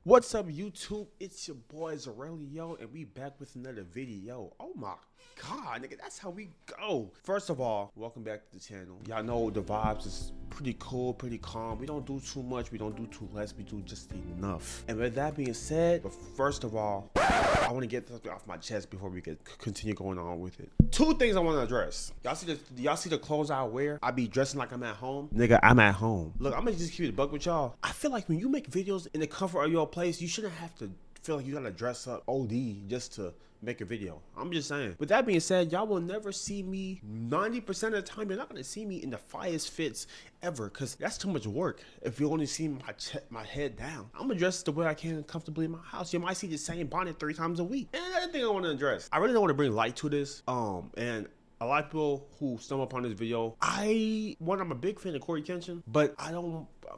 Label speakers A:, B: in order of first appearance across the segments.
A: What's up, YouTube? It's your boy Zurielio, and we back with another video. Oh my god, nigga, that's how we go. First of all, welcome back to the channel. Y'all know the vibes is pretty cool, pretty calm. We don't do too much, we don't do too less, we do just enough. And with that being said, but first of all, I want to get something off my chest before we continue going on with it. Two things I want to address. Y'all see the clothes I wear? I be dressing like I'm at home. Nigga, I'm at home. Look, I'm gonna just keep it a buck with y'all. I feel like when you make videos in the comfort of your place, you shouldn't have to feel like you gotta dress up OD just to make a video. I'm just saying. With that being said, y'all will never see me 90% of the time. You're not gonna see me in the finest fits ever, because that's too much work. If you only see my head down, I'm gonna dress the way I can comfortably in my house. You might see the same bonnet 3 times a week. And another thing I want to address, I really don't want to bring light to this. And a lot of people who stumble upon this video, I'm a big fan of Corey Kenshin, but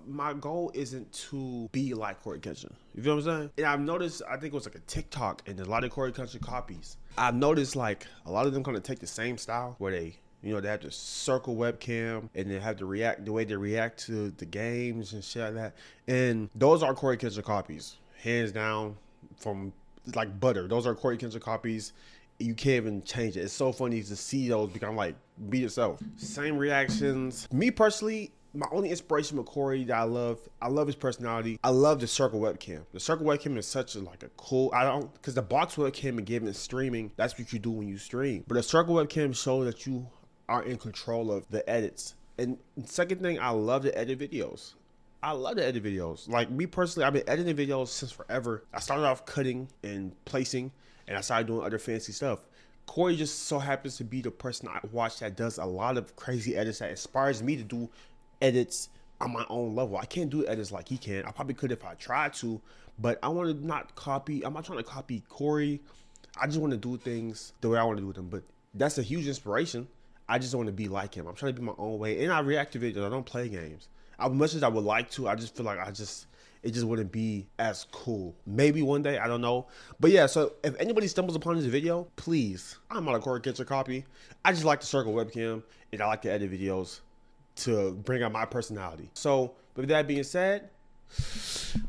A: my goal isn't to be like Corey Kenshin. You feel what I'm saying? And I've noticed, I think it was like a TikTok, and a lot of Corey Kenshin copies. I've noticed like a lot of them kind of take the same style where they have the circle webcam and they have to react the way they react to the games and shit like that. And those are Corey Kenshin copies, hands down, from like butter. Those are Corey Kenshin copies. You can't even change it. It's so funny to see those become like, be yourself. Same reactions. Me personally, my only inspiration with Corey that I love his personality. I love the circle webcam. The circle webcam is such a cool, because the box webcam and giving streaming, that's what you do when you stream. But the circle webcam shows that you are in control of the edits. And second thing, I love to edit videos. I love to edit videos. Like me personally, I've been editing videos since forever. I started off cutting and placing, and I started doing other fancy stuff. Corey just so happens to be the person I watch that does a lot of crazy edits that inspires me to do edits on my own level. I can't do edits like he can. I probably could if I tried to, but I want to not copy. I'm not trying to copy Corey. I just want to do things the way I want to do them. But that's a huge inspiration. I just want to be like him. I'm trying to be my own way, and I react to videos. I don't play games. As much as I would like to, I just feel like it just wouldn't be as cool. Maybe one day, I don't know. But yeah, so if anybody stumbles upon this video, please, I'm not a Corey Kenshin copy. I just like to circle webcam, and I like to edit videos to bring out my personality. So with that being said,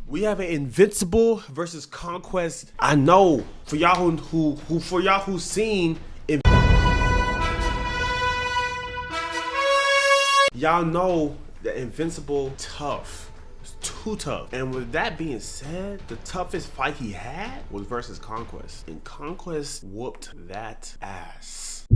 A: we have an Invincible versus Conquest. I know for y'all who've seen y'all know that Invincible tough. It's too tough. And with that being said, the toughest fight he had was versus Conquest. And Conquest whooped that ass.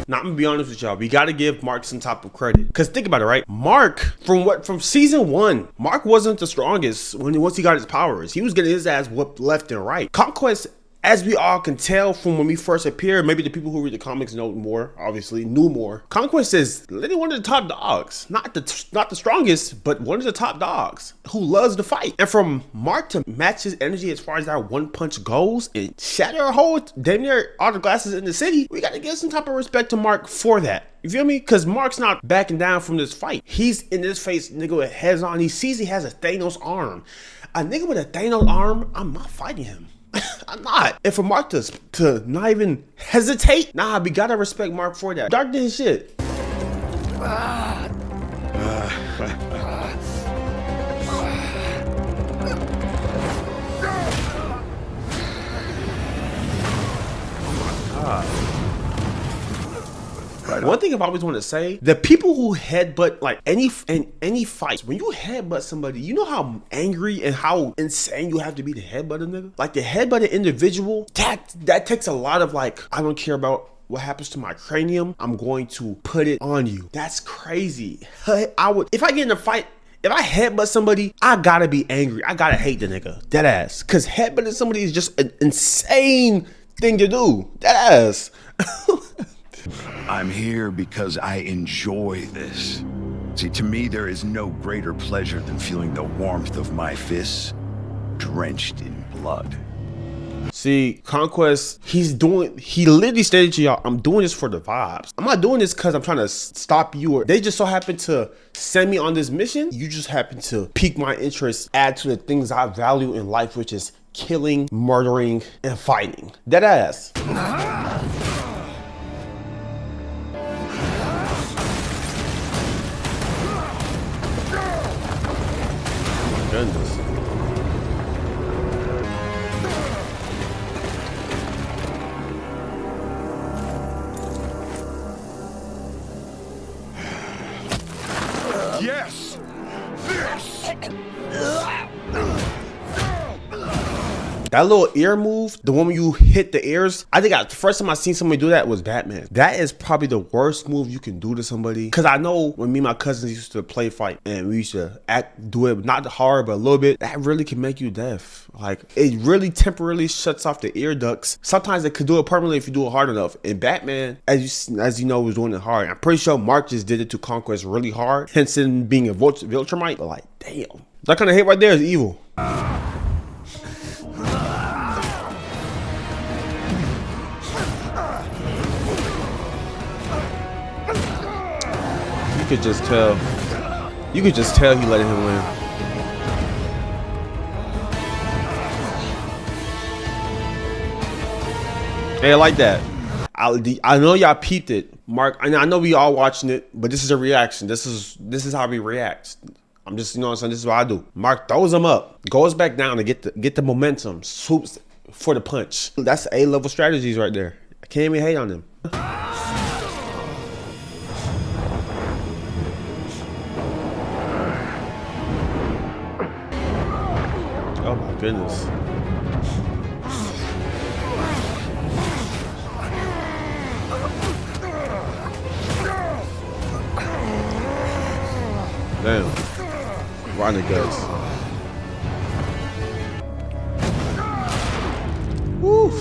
A: Now, I'm gonna be honest with y'all. We gotta give Mark some type of credit. Cause think about it, right? Mark, from season 1, Mark wasn't the strongest once he got his powers. He was getting his ass whooped left and right. Conquest, as we all can tell from when we first appeared, maybe the people who read the comics know more, obviously, knew more. Conquest is literally one of the top dogs. Not the strongest, but one of the top dogs who loves to fight. And from Mark to match his energy as far as that one punch goes and shatter a whole damn near all the glasses in the city, we gotta give some type of respect to Mark for that. You feel me? Because Mark's not backing down from this fight. He's in this face, nigga, with heads on. He sees he has a Thanos arm. A nigga with a Thanos arm, I'm not fighting him. I'm not. And for Mark to not even hesitate, nah, we gotta respect Mark for that. Dark did his shit. One thing I've always wanted to say, the people who headbutt like any fight, when you headbutt somebody, you know how angry and how insane you have to be to headbutt a nigga? Like, the headbutt an individual, that takes a lot of like, I don't care about what happens to my cranium, I'm going to put it on you. That's crazy. If I get in a fight, if I headbutt somebody, I gotta be angry. I gotta hate the nigga. Dead ass. Cause headbutting somebody is just an insane thing to do. Dead ass.
B: I'm here because I enjoy this. See, to me, there is no greater pleasure than feeling the warmth of my fists drenched in blood.
A: See, Conquest, he literally stated to y'all, I'm doing this for the vibes. I'm not doing this because I'm trying to stop you, or they just so happen to send me on this mission. You just happen to pique my interest, add to the things I value in life, which is killing, murdering, and fighting. Dead ass. Goodness.
B: Yes! This!
A: That little ear move, the one when you hit the ears, I think the first time I seen somebody do that was Batman. That is probably the worst move you can do to somebody. Cause I know when me and my cousins used to play fight and we used to do it not hard, but a little bit, that really can make you deaf. Like, it really temporarily shuts off the ear ducts. Sometimes it could do it permanently if you do it hard enough. And Batman, as you know, was doing it hard. I'm pretty sure Mark just did it to Conquest really hard, hence him being a Viltrumite. But like, damn, that kind of hit right there is evil. You could just tell. You could just tell he letting him win. Hey, I like that. I know y'all peeped it, Mark. I know we all watching it, but this is a reaction. This is how we react. I'm just, you know what I'm saying. This is what I do. Mark throws him up, goes back down to get the momentum, swoops for the punch. That's A-level strategies right there. I can't even hate on him. Oh my goodness. Damn. Right in the guts. Woo.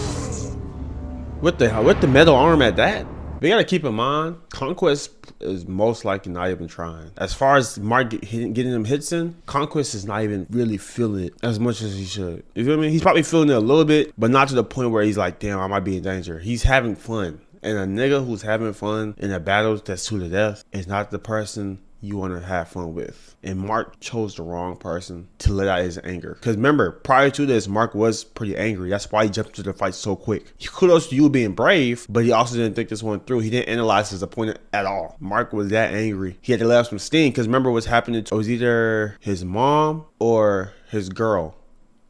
A: With the metal arm at that? We gotta keep in mind, Conquest is most likely not even trying. As far as Mark getting them hits in, Conquest is not even really feeling it as much as he should. You feel me? He's probably feeling it a little bit, but not to the point where he's like, damn, I might be in danger. He's having fun. And a nigga who's having fun in a battle that's to the death is not the person you want to have fun with. And Mark chose the wrong person to let out his anger. Because remember, prior to this, Mark was pretty angry. That's why he jumped into the fight so quick. Kudos to you being brave, but he also didn't think this one through. He didn't analyze his opponent at all. Mark was that angry. He had to let out some steam because remember what's happening to, it was either his mom or his girl.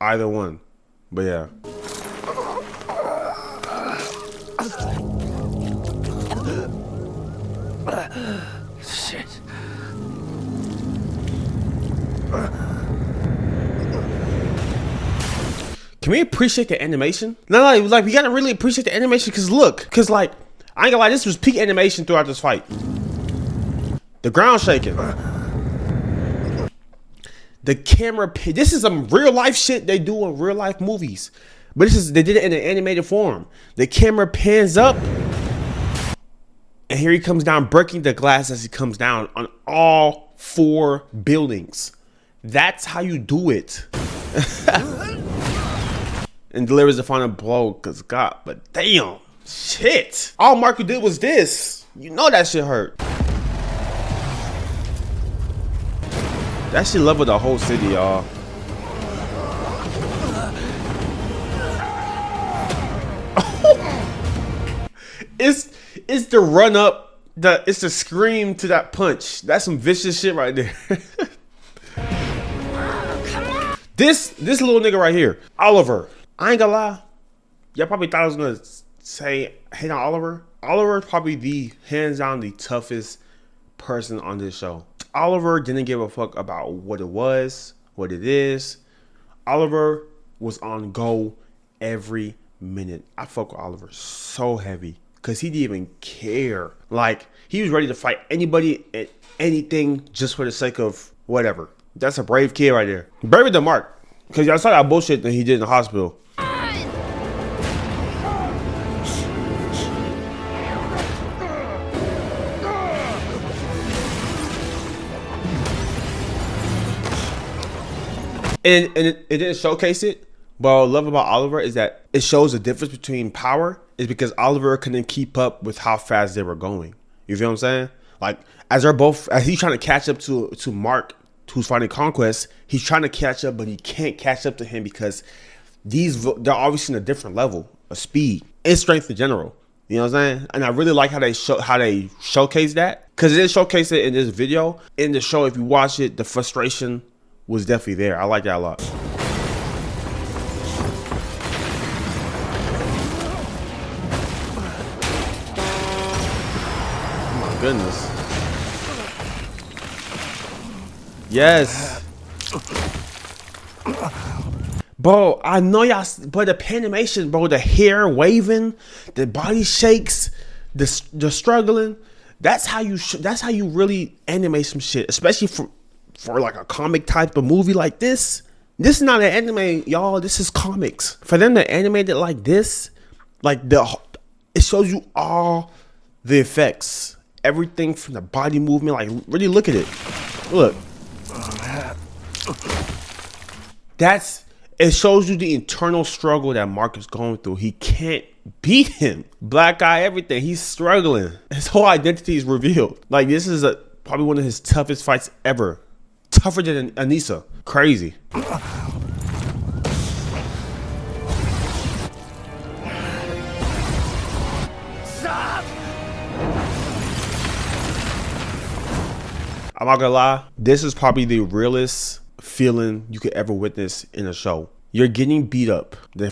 A: Either one. But yeah.
C: Shit.
A: Can we appreciate the animation? No, like we gotta really appreciate the animation because look, like I ain't gonna lie, this was peak animation throughout this fight. The ground shaking. The camera, this is some real life shit they do in real life movies, but they did it in an animated form. The camera pans up, and here he comes down, breaking the glass as he comes down on all 4 buildings. That's how you do it. And delivers the final blow, cause God, but damn, shit. All Marco did was this. You know that shit hurt. That shit leveled the whole city, y'all. It's the run up, it's the scream to that punch. That's some vicious shit right there. This little nigga right here, Oliver. I ain't gonna lie. Y'all probably thought I was gonna say hate on Oliver. Oliver is probably the hands down the toughest person on this show. Oliver didn't give a fuck about what it was, what it is. Oliver was on go every minute. I fuck with Oliver so heavy because he didn't even care. Like, he was ready to fight anybody and anything just for the sake of whatever. That's a brave kid right there. Braver than Mark, because y'all saw that bullshit that he did in the hospital. And it didn't showcase it, But what I love about Oliver is that it shows the difference between power is because Oliver couldn't keep up with how fast they were going. You feel what I'm saying? Like as he's trying to catch up to Mark, who's fighting Conquest, he's trying to catch up, but he can't catch up to him because they're obviously in a different level of speed and strength in general. You know what I'm saying? And I really like how they showcase that, because it didn't showcase it in this video. In the show, if you watch it, the frustration was definitely there. I like that a lot. Oh my goodness. Yes. Bro, I know y'all, but the animation, bro, the hair waving, the body shakes, the struggling. That's how you really animate some shit, especially for like a comic type of movie like this. This is not an anime, y'all. This is comics. For them to animate it like this, like it shows you all the effects, everything from the body movement. Like really look at it. Look. It shows you the internal struggle that Mark is going through. He can't beat him. Black eye, everything. He's struggling. His whole identity is revealed. Like this is probably one of his toughest fights ever. Tougher than Anissa. Crazy.
C: Stop!
A: I'm not gonna lie. This is probably the realest feeling you could ever witness in a show. You're getting beat up. They're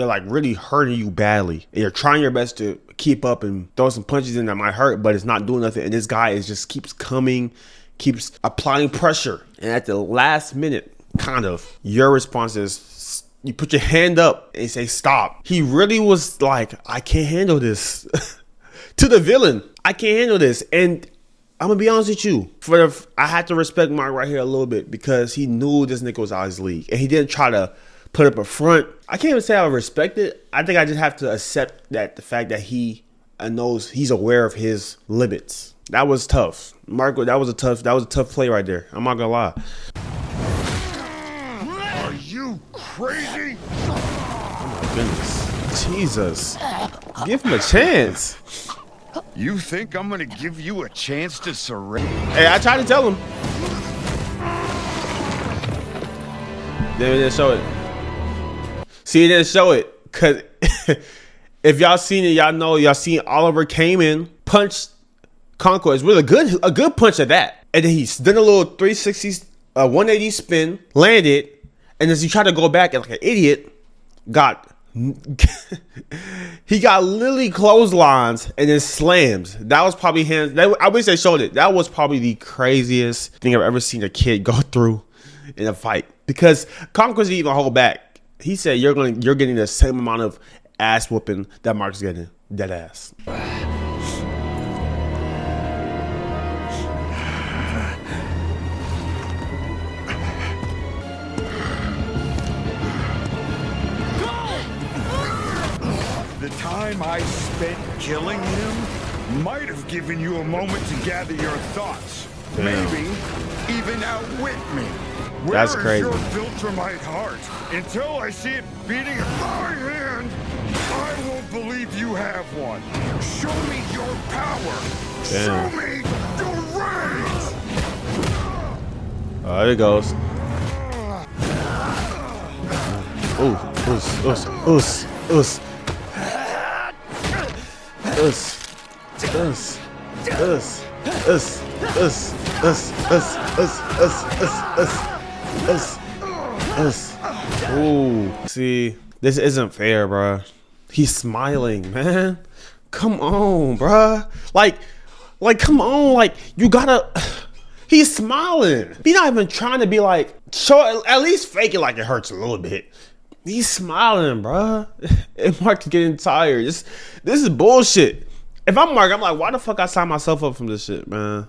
A: like really hurting you badly, and you're trying your best to keep up and throw some punches in that might hurt, but it's not doing nothing. And this guy keeps coming, keeps applying pressure, and at the last minute, kind of, your response is you put your hand up and say stop. He really was like, I can't handle this. To the villain, I can't handle this. And I'm gonna be honest with you. I had to respect Mark right here a little bit, because he knew this nigga was out of his league, and he didn't try to put up a front. I can't even say I respect it. I think I just have to accept that the fact that he knows, he's aware of his limits. That was tough, Mark. That was a tough play right there. I'm not gonna lie.
B: Are you crazy?
A: Oh my goodness, Jesus! Give him a chance.
B: You think I'm gonna give you a chance to surrender?
A: Hey, I tried to tell him. They didn't show it. See, it didn't show it, because if y'all seen it, y'all know, y'all seen Oliver came in, punched Conquest with a good punch at that. And then he did a little 360, 180 spin, landed, and as he tried to go back and like an idiot, he got literally clotheslines and then slams. That was probably him. I wish they showed it. That was probably the craziest thing I've ever seen a kid go through in a fight, because Conquest didn't even hold back. He said, you're getting the same amount of ass whooping that Mark's getting. Dead ass.
B: The time I spent killing him might have given you a moment to gather your thoughts.
A: Damn.
B: Maybe even outwit me.
A: That's crazy.
B: Where is your Viltrumite heart? Until I see it beating in my hand, I won't believe you have one. Show me your power.
A: Damn.
B: Show me your rage.
A: Oh, there it goes. Ooh, see, this isn't fair, bro. He's smiling, man. Come on, bro. Like, come on. Like, you gotta. He's smiling. He's not even trying to be like, show, at least fake it like it hurts a little bit. He's smiling, bro. And Mark's getting tired. This is bullshit. If I'm Mark, I'm like, why the fuck I signed myself up from this shit, man?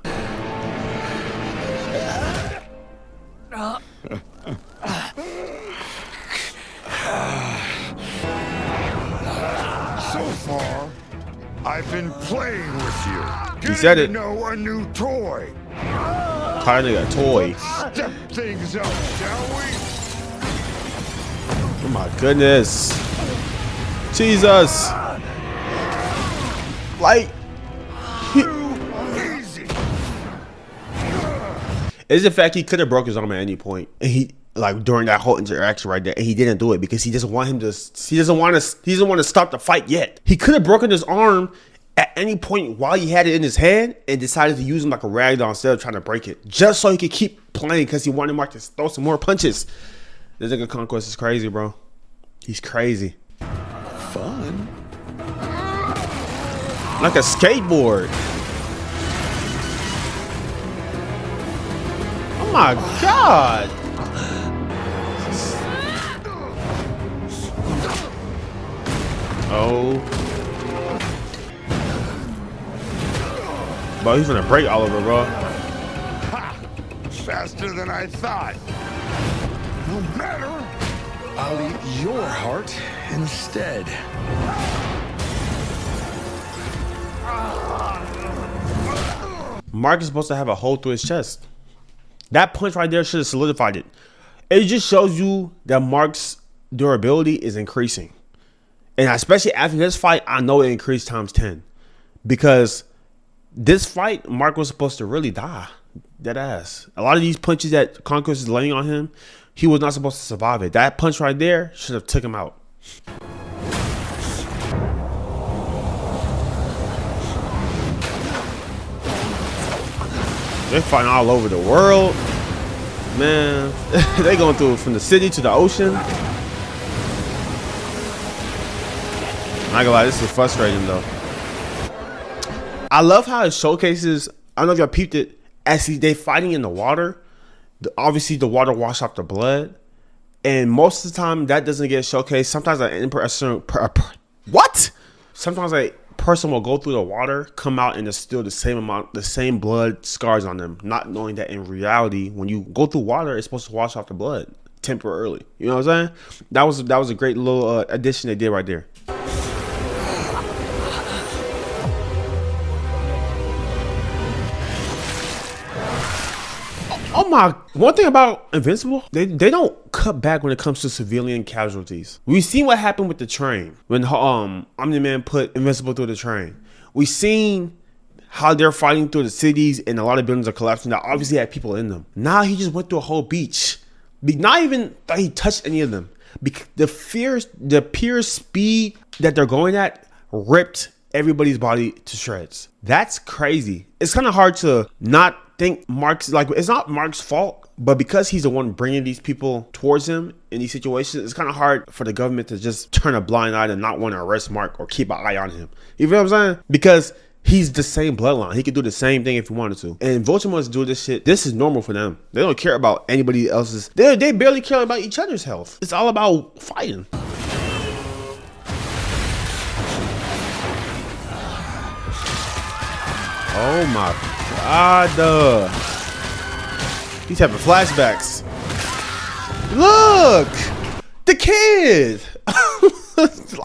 B: So far, I've been playing with you.
A: He said it.
B: Know a new toy.
A: Tired of a toy.
B: Step things up, shall we?
A: Oh my goodness. Jesus. Like, it's the fact he could have broke his arm at any point, and he like during that whole interaction right there, and he didn't do it because he doesn't want to stop the fight yet. He could have broken his arm at any point while he had it in his hand and decided to use him like a ragdoll instead of trying to break it, just so he could keep playing because he wanted Mark to throw some more punches. This nigga Conquest is crazy, bro. He's crazy.
B: Fun.
A: Like a skateboard. Oh my God. Oh. Bro, he's gonna break Oliver, bro.
B: Ha! Faster than I thought. No matter. I'll eat your heart instead.
A: Mark is supposed to have a hole through his chest. That punch right there should have solidified it. It just shows you that Mark's durability is increasing. And especially after this fight, I know it increased times 10. Because this fight, Mark was supposed to really die. Dead ass. A lot of these punches that Conquest is laying on him, he was not supposed to survive it. That punch right there should have took him out. They're fighting all over the world. Man, they going through from the city to the ocean. I'm not gonna lie, this is frustrating though. I love how it showcases, I don't know if y'all peeped it, as they fighting in the water. Obviously the water wash off the blood. And most of the time that doesn't get showcased. Sometimes Sometimes a person will go through the water, come out, and there's still the same blood scars on them, not knowing that in reality, when you go through water, it's supposed to wash off the blood temporarily. You know what I'm saying? That was a great little addition they did right there. Oh my, one thing about Invincible, they don't cut back when it comes to civilian casualties. We've seen what happened with the train when Omni-Man put Invincible through the train. We've seen how they're fighting through the cities and a lot of buildings are collapsing that obviously had people in them. Now he just went through a whole beach. Not even that he touched any of them. The pure speed that they're going at ripped everybody's body to shreds. That's crazy. It's kind of hard to not think Mark's, like, it's not Mark's fault, but because he's the one bringing these people towards him in these situations, it's kind of hard for the government to just turn a blind eye and not want to arrest Mark or keep an eye on him. You feel what I'm saying? Because he's the same bloodline. He could do the same thing if he wanted to. And Voldemort's do this shit. This is normal for them. They don't care about anybody else's. They barely care about each other's health. It's all about fighting. Oh my God. He's having flashbacks. Look! The kid!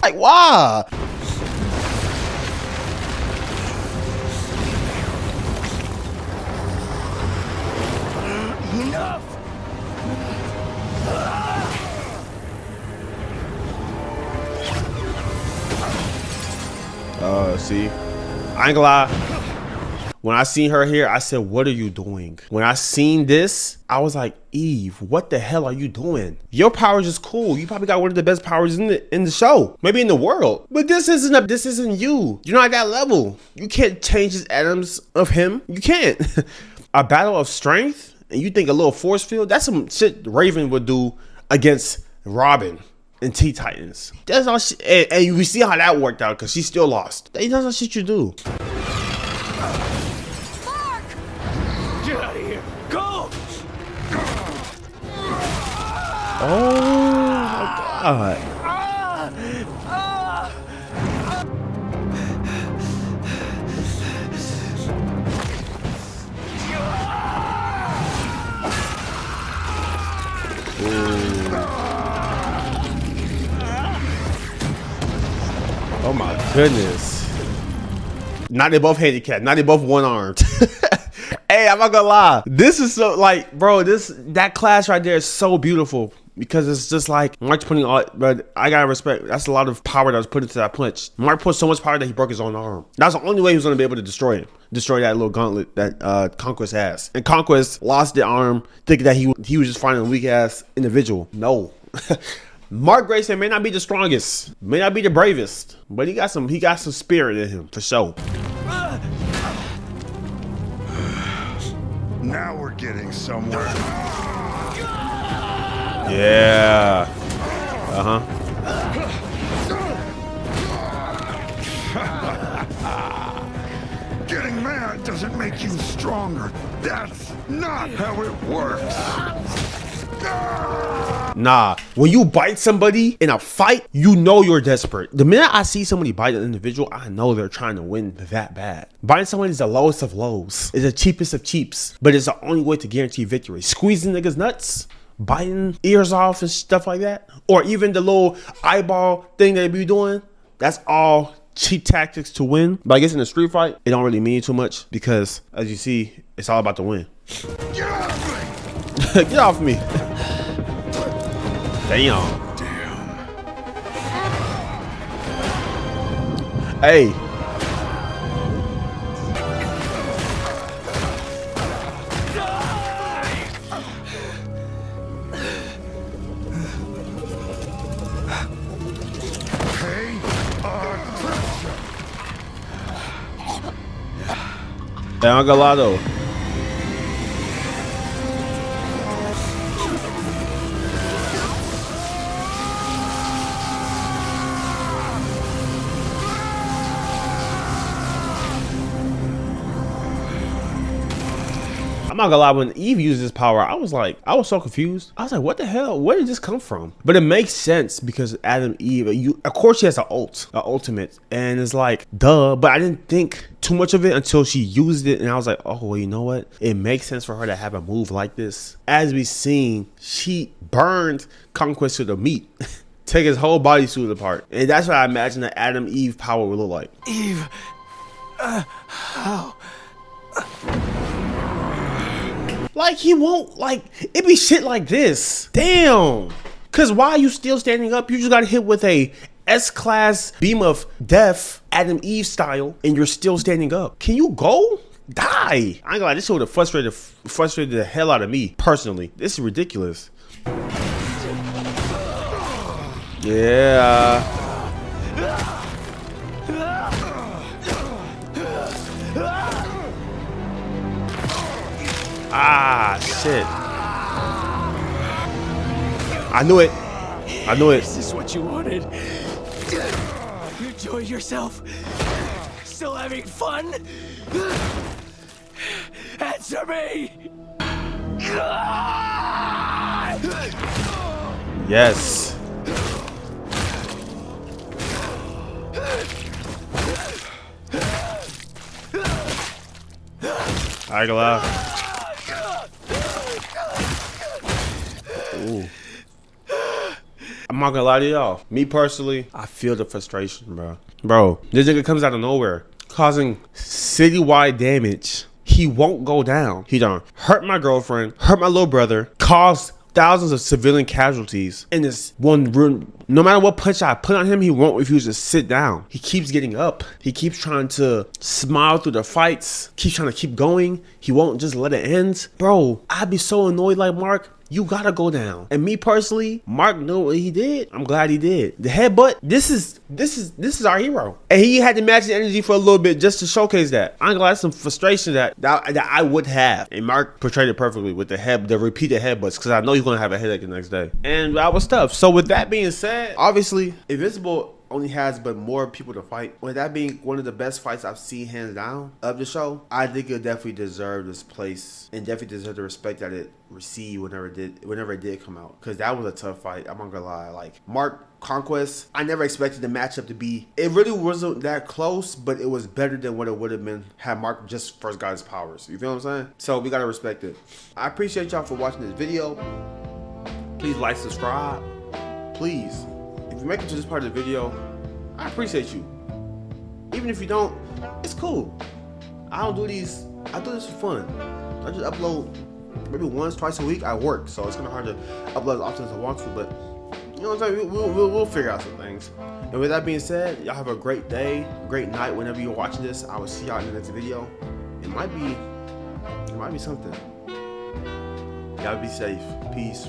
A: Like, why?
B: Enough!
A: See? I ain't gonna lie. When I seen her here, I said, what are you doing? When I seen this, I was like, Eve, what the hell are you doing? Your powers is cool. You probably got one of the best powers in the show, maybe in the world. But this isn't you. You're not at that level. You can't change his atoms of him. You can't. A battle of strength, and you think a little force field? That's some shit Raven would do against Robin and T-Titans. That's all shit. And we see how that worked out because she still lost. That's all shit you do. Oh my God. Oh my goodness. Not they both handicapped. Not they both one-armed. Hey, I'm not gonna lie. This is so, like, bro, that class right there is so beautiful. because it's just like Mark's putting all, but I gotta respect, that's a lot of power that was put into that punch. Mark put so much power that he broke his own arm. That's the only way he was gonna be able to destroy him. Destroy that little gauntlet that Conquest has. And Conquest lost the arm thinking that he was just fighting a weak ass individual. No. Mark Grayson may not be the strongest, may not be the bravest, but he got some spirit in him for sure.
B: Now we're getting somewhere.
A: Yeah.
B: Getting mad doesn't make you stronger. That's not how it works.
A: Nah, when you bite somebody in a fight, you know you're desperate. The minute I see somebody bite an individual, I know they're trying to win that bad. Biting someone is the lowest of lows. It's the cheapest of cheaps, but it's the only way to guarantee victory. Squeezing niggas nuts, biting ears off and stuff like that, or even the little eyeball thing they be doing, that's all cheap tactics to win. But I guess in a street fight, it don't really mean too much because, as you see, it's all about the win.
B: Get off me!
A: Get off me. Damn. Hey. I'm not gonna lie though. I'm not gonna lie, when Eve used this power, I was so confused. I was like, what the hell? Where did this come from? But it makes sense because Adam Eve, of course she has an ultimate, and it's like, duh, but I didn't think too much of it until she used it, and I was like, oh, well, you know what? It makes sense for her to have a move like this. As we seen, she burned Conquest to the meat. Take his whole bodysuit apart. And that's what I imagine the Adam Eve power would look like.
C: Eve, how?
A: Like, he won't, like, it be shit like this. Damn. Cause why are you still standing up? You just got hit with a S-class beam of death, Adam Eve style, and you're still standing up. Can you go? Die. I ain't gonna lie, this shit would have frustrated the hell out of me, personally. This is ridiculous. Yeah. Ah, shit. I knew it. I knew it.
C: Is this what you wanted? You enjoyed yourself? Still having fun? Answer me!
A: Yes. I go out. Ooh. I'm not gonna lie to y'all. Me personally, I feel the frustration, bro. Bro, this nigga comes out of nowhere, causing citywide damage. He won't go down. He done hurt my girlfriend, hurt my little brother, caused thousands of civilian casualties in this one room. No matter what punch I put on him, he won't refuse to sit down. He keeps getting up. He keeps trying to smile through the fights. Keeps trying to keep going. He won't just let it end. Bro, I'd be so annoyed like, Mark, you gotta go down. And me personally, Mark knew what he did. I'm glad he did. The headbutt, this is our hero. And he had to match the energy for a little bit just to showcase that. I'm glad some frustration that I would have. And Mark portrayed it perfectly with the repeated headbutts, because I know he's gonna have a headache the next day. And that was tough. So with that being said, obviously, Invincible only has but more people to fight. With that being one of the best fights I've seen hands down of the show, I think it definitely deserved this place and definitely deserved the respect that it received whenever it did come out. Because that was a tough fight. I'm not gonna lie. Like, Mark Conquest, I never expected the matchup to be. It really wasn't that close, but it was better than what it would have been had Mark just first got his powers. You feel what I'm saying? So we gotta respect it. I appreciate y'all for watching this video. Please like, subscribe. Please. If you make it to this part of the video, I appreciate you. Even if you don't, it's cool. I don't do these. I do this for fun. I just upload maybe once, twice a week. I work, so it's kind of hard to upload as often as I want to, but you know what I'm saying? We'll figure out some things. And with that being said, y'all have a great day, great night whenever you're watching this. I will see y'all in the next video. It might be something. Y'all be safe. Peace.